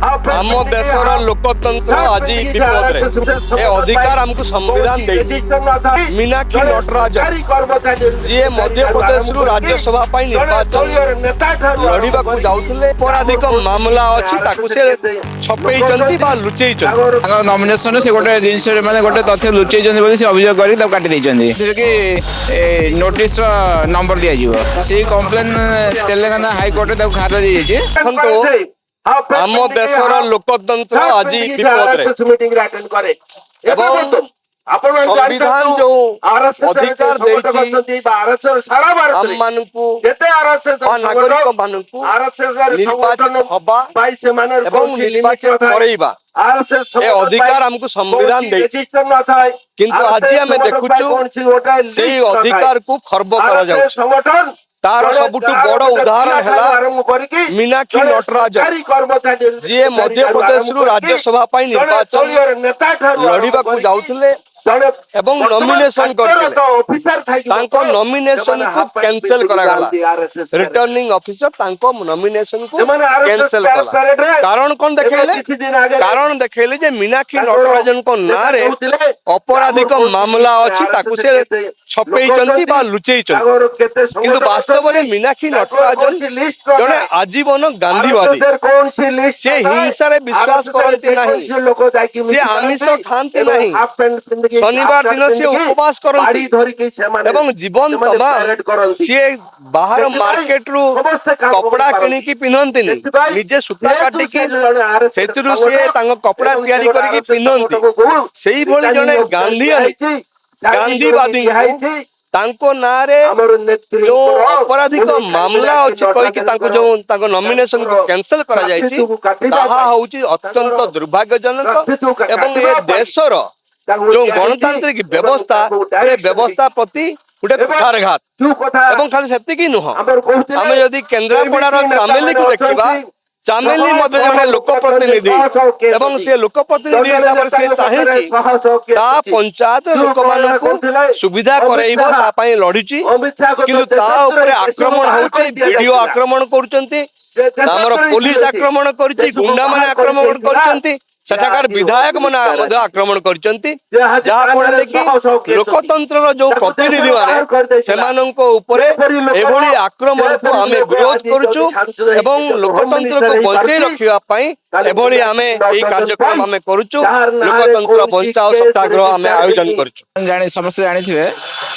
आम देशर लोकतंत्र आज विपद ए अधिकार आमको संविधान मीनाक्षी नटराज जी मध्य प्रदेश राज्यसभा निर्वाचन लड़वा जाऊे अपराधिक मामला अच्छी से छपे लुचई नॉमिनेशन से गोटे जिनस मैंने गोटे तथ्य लुचई अभियोग कर काटी कि नोटिस नंबर दिज्व से कम्प्लेन तेलंगाना हाईकोर्ट खारिज आम देशर लोकतंत्र आज विपद संविधान जो अधिकार नागरिक मानू निर्वाचन हवा निर्वाचन करवा अधिकार आमको संविधान किंतु आज आम देखुचु से अधिकार को खर्ब कर तार सबुठ बड़ उदाहरण है मीनाक्षी नटराज जी मध्य प्रदेश राज्यसभा निर्वाचन लड़वा जाऊे नॉमिनेशन नॉमिनेशन को कैंसिल करागला रिटर्निंग ऑफिसर नॉमिनेशन को कैंसिल कला कारण कौन देखले जे मीनाक्षी नटराजन को ना रे अपराधिक मामला अच्छी से छपे लुचई किंतु वास्तव में मीनाक्षी नटराजन जड़े आजीवन गांधीवादी से हिंसा विश्वास करती नहीं से आमिष खाती नहीं शनिवार दिन से उपवास करती जीवन तमाम सी बाहर मार्केट रु कपड़ा किणिकी पिंधती निजे सूता काटिकी कपड़ा तैयारी करके पिंधती से जड़े गांधीवादी तांको नारे जो अपराधिक मामला अच्छी कहीकि जो नॉमिनेशन को कैंसिल करा जायछि ताहा होउछि अत्यंत दुर्भाग्यजनक एवं ए देशर जो गणतांत्रिक व्यवस्था ए व्यवस्था प्रति गोटे कुठारघात एवं खाली सेतिकी नुह आम यदि केन्द्रापड़ार चामेली को देखिबा चामेली मध्य जड़े लोकप्रतिनिधि एवं से लोकप्रतिनिधि हिसाब से चाहिए पंचायत लोक मान सुविधा कर लड़ुची कि आक्रमण होडियो आक्रमण कर पुलिस आक्रमण कर गुंडा मान आक्रमण कर सेठाकार विधायक मन आक्रमण करचंती जहा फल कि लोकतंत्र जो प्रतिनिधि माने आक्रमण को आम विरोध करुचु एवं लोकतंत्र को बंचे रखा एभली आमे एई कार्यक्रम आमे करूछु लोकतंत्र बचाओ सत्याग्रह आमे आयोजन करूछु जाने समस्त जानिथिबे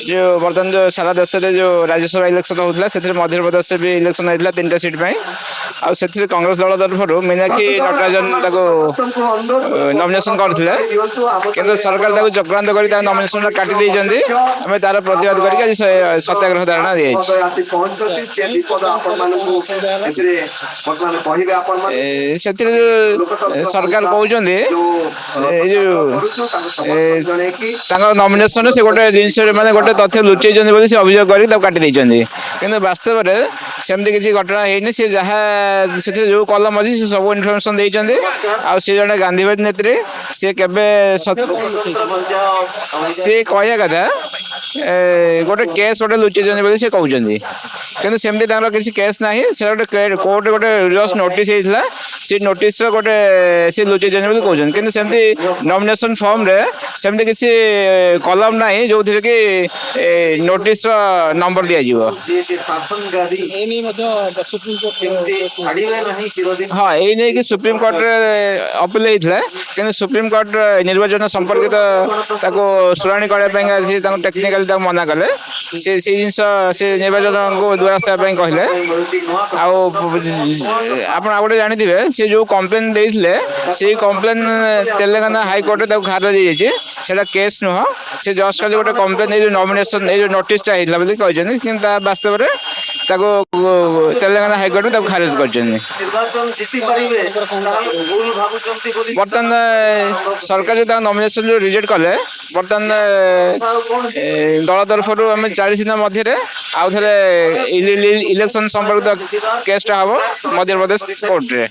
जो वर्तमान जो सारा देश रे जो राज्यसभा इलेक्शन होतला सेथरे मध्य प्रदेश से भी इलेक्शन होतला 3टा सीट पई आ सेथरे कांग्रेस दल तरफरु मीनाक्षी नटराजन ताको नॉमिनेशन करथिले केंद्र सरकार ताको चक्रांत करी ता नॉमिनेशन काटी दै जंदी हमें तार प्रतिवाद करी आज सत्याग्रह धारणा दियै सेथरे सरकार कहउछन्दी नॉमिनेशन से गोटे जिनस मैंने गोटे तथ्य लुचई से अभियोग कर काटी किंतु वास्तव में सेमती किसी घटना है सी जहाँ से जो कलम अच्छी से सब इनफर्मेशन देते आ जड़े गांधीवादी नेत्री सी के सी कह कथा गोटे केस गोटे लुचई से कहते किंतु सेमती किसी केस ना से गोटे कोर्ट गोटे जस्ट नोटिस होता से नोटिस गोटे सी लुचई कहते किंतु सेमती नॉमिनेशन फॉर्म रे सेमती किसी कलम ना जो थे कि नोटिस नंबर दिज्व हाँ ये कि सुप्रीम कोर्ट अपील होता है कि सुप्रीम कोर्ट निर्वाचन संपर्कित शुणी करने टेक्निकाल मना कले से जिन से निर्वाचन को द्वारस्थ कहले आप गोटे जानी से जो कम्प्लेन देते से कम्प्लेन तेलंगाना हाईकोर्ट खारिज होता केस नुह से जस्ट खाली गोटे कम्प्लेन जो नॉमिनेशन जो नोटिस कहते कि वास्तव में तेलंगाना हाईकोर्ट खारिज कर बर्तमान सरकार जो नॉमिनेशन जो रिजेक्ट कले बर्तमान दल तरफ आम 40 दिन मध्य आउ थे इलेक्शन संपर्कित केसटा हम मध्य प्रदेश कोर्ट रे।